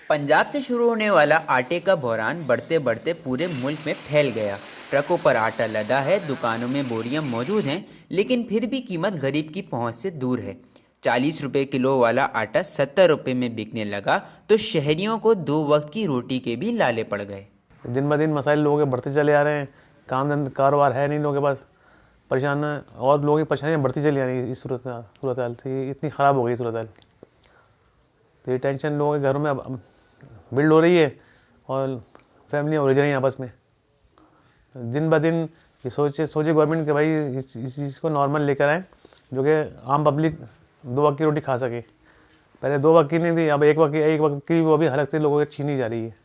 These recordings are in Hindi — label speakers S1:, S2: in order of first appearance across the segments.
S1: पंजाब से शुरू होने वाला आटे का बहरान बढ़ते बढ़ते पूरे मुल्क में फैल गया। ट्रकों पर आटा लदा है, दुकानों में बोरियां मौजूद हैं, लेकिन फिर भी कीमत गरीब की पहुंच से दूर है। 40 रुपए किलो वाला आटा 70 रुपए में बिकने लगा तो शहरियों को 2 वक्त की रोटी के भी लाले पड़ गए।
S2: दिन ब दिन मसाइल लोगों के बढ़ते चले आ रहे हैं। काम कारोबार है नहीं लोगों के पास, परेशान है और लोगों की परेशानियाँ बढ़ती चली आ रही है। इस सूरत हाल से इतनी ख़राब हो गई सूरत हाल, तो ये टेंशन लोगों के घरों में अब बिल्ड हो रही है और फैमिलियाँ उलझ रही हैं आपस में। दिन ब दिन ये सोचे गवर्नमेंट के भाई इस चीज़ को नॉर्मल लेकर आए, जो कि आम पब्लिक 2 वक्त की रोटी खा सके। पहले 2 वक्त की नहीं थी, अब एक वक्त की वो भी हलक से लोगों की छीनी जा रही है।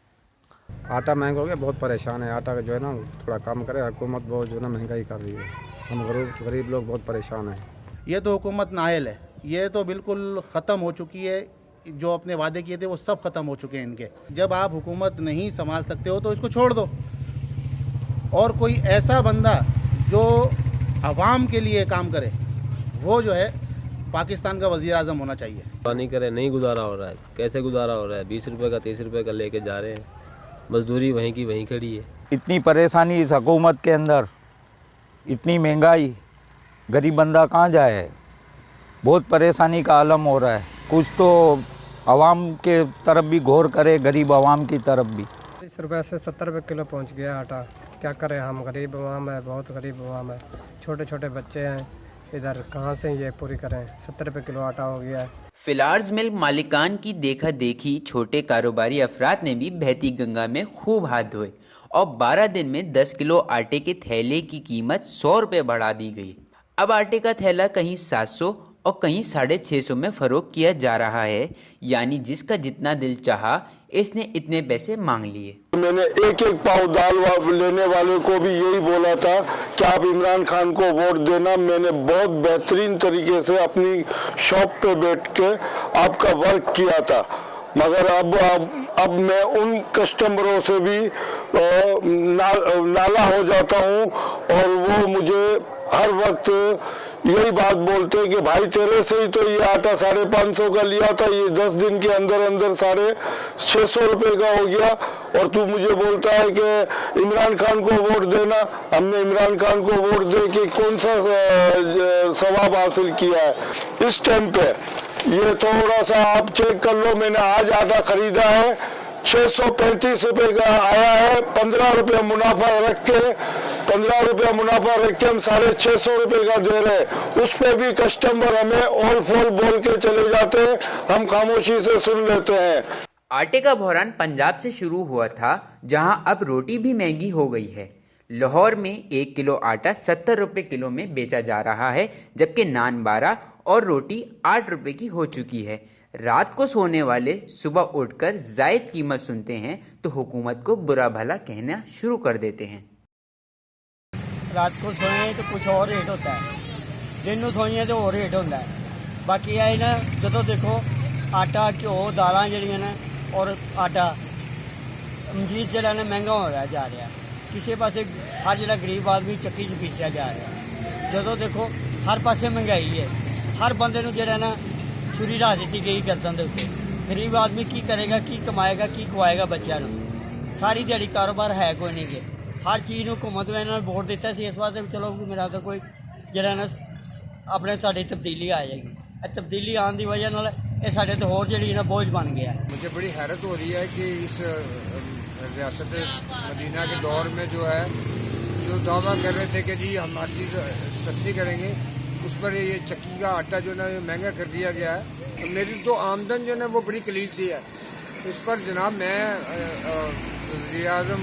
S3: आटा महंगा हो गया, बहुत परेशान है। आटा का जो है ना थोड़ा कम करे, हुकूमत बहुत जो है ना महंगाई कर रही है। हम गरीब लोग बहुत परेशान हैं।
S4: ये तो हुकूमत नाअहल है, ये तो बिल्कुल ख़त्म हो चुकी है। जो अपने वादे किए थे वो सब ख़त्म हो चुके हैं इनके। जब आप हुकूमत नहीं संभाल सकते हो तो इसको छोड़ दो और कोई ऐसा बंदा जो आवाम के लिए काम करे, वो जो है पाकिस्तान का वज़ीर आज़म होना चाहिए।
S5: पानी करे नहीं गुजारा हो रहा है, कैसे गुजारा हो रहा है? 20 रुपये का 30 रुपये का लेके जा रहे हैं, मजदूरी वहीं की वहीं खड़ी है।
S6: इतनी परेशानी इस हुकूमत के अंदर, इतनी महंगाई, गरीब बंदा कहाँ जाए? बहुत परेशानी का आलम हो रहा है। कुछ तो आवाम के तरफ भी गौर करे, गरीब आवाम की तरफ भी।
S7: 30 रुपये से 70 रुपये किलो पहुंच गया आटा। क्या करें, हम गरीब आवाम है, बहुत गरीब आवाम है, छोटे छोटे बच्चे हैं, इधर कहाँ से ये पूरी करें? 70 रुपये किलो आटा हो गया है।
S1: फिलार्स मिल्क मालिकान की देखा देखी छोटे कारोबारी अफराद ने भी बहती गंगा में खूब हाथ धोए और 12 दिन में 10 किलो आटे के थैले की कीमत 100 रुपये बढ़ा दी गई। अब आटे का थैला कहीं 700 और कहीं 650 में फ़रोख्त किया जा रहा है, यानी जिसका जितना दिल चाहा इसने इतने पैसे मांग लिए।
S8: मैंने एक पाव दाल लेने वाले को भी यही बोला था कि आप इमरान खान को वोट देना। मैंने बहुत बेहतरीन तरीके से अपनी शॉप पे बैठ के आपका वर्क किया था, मगर अब मैं उन कस्टमरों से भी नाला हो जाता हूँ और वो मुझे हर वक्त यही बात बोलते हैं कि भाई तेरे से ही तो ये आटा 550 का लिया था, ये 10 दिन के अंदर अंदर 650 रुपये का हो गया और तू मुझे बोलता है कि इमरान खान को वोट देना। हमने इमरान खान को वोट दे के कौन सा सवाब हासिल किया है? इस टाइम पे ये थोड़ा सा आप चेक कर लो, मैंने आज आटा खरीदा है 635 रुपये का आया है। 15 रुपये मुनाफा रख के 15 रुपया हम 650 रुपये का दे रहे हैं। उस पे भी कस्टमर हमें ऑल फॉल बोल के चले जाते हैं, हम खामोशी से सुन लेते हैं।
S1: आटे का बहरान पंजाब से शुरू हुआ था, जहां अब रोटी भी महंगी हो गई है। लाहौर में 1 किलो आटा 70 रुपये किलो में बेचा जा रहा है, जबकि नान 12 और रोटी 8 रुपये की हो चुकी है। रात को सोने वाले सुबह उठकर जायद कीमत सुनते हैं तो हुकूमत को बुरा भला कहना शुरू कर देते हैं।
S9: रात को सोए तो कुछ और रेट होता है, दिन में सोइए तो और रेट होता है। बाकी है ना, जो देखो आटा घ्यो दालां जड़ियां ने और आटा मजीद जरा ने महंगा हो रहा जा रहा है। किसी पासे हर जरा गरीब आदमी चक्की च पीसिया जा रहा है। जो देखो हर पासे महंगाई है, हर बंदे नूं जरा ना छुरी ला दी गई गर्दन के उत्ते। गरीब आदमी की करेगा, की कमाएगा, की खवाएगा बच्चों को? सारी दिहाड़ी कारोबार है कोई नहीं गे। हर चीज़ हुकूमत ने इन्होंने वोट दिता सी, इस वास्ते चलो मेरा तो कोई जरा ना अपने साड़ी तब्दीली आ जाएगी। तब्दीली आने की वजह नाल ये साढ़े तो होर जी ना बोझ बन गया।
S3: मुझे बड़ी हैरत हो रही है कि इस रियासत मदीना के दौर में जो है, जो दावा कर रहे थे कि जी हम हर चीज़ सस्ती करेंगे, उस पर ये चक्की का आटा जो है ना महंगा कर दिया गया है। तो मेरी तो आमदन जो है ना वो बड़ी कलील सी है। इस पर जनाब मैं वज़ीर आज़म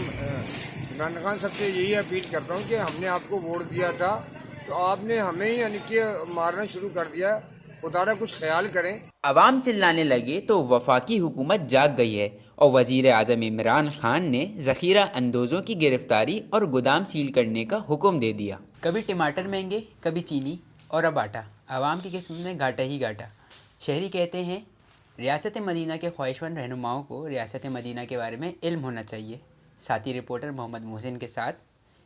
S3: इमरान खान साहब से यही अपील करता हूँ कि हमने आपको वोट दिया था तो आपने हमें ही यानी कि मारना शुरू कर दिया। खुदा कुछ ख्याल करें।
S1: अवाम चिल्लाने लगे तो वफाकी हुकूमत जाग गई है और वज़ीर आज़म इमरान खान ने ज़ख़ीरा अंदोज़ों की गिरफ्तारी और गोदाम सील करने का हुक्म दे दिया। कभी टमाटर महंगे, कभी चीनी और अब आटा। अवाम की किस्मत में घाटा ही घाटा। शहरी कहते हैं रियासत मदीना के ख्वाहिशमंद रहनुमाओं को रियासत मदीना के बारे में इल्म होना चाहिए। साथी रिपोर्टर मोहम्मद मोहसिन के साथ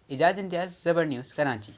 S1: इजाज़ इम्तियाज़, ज़बर न्यूज़, कराची।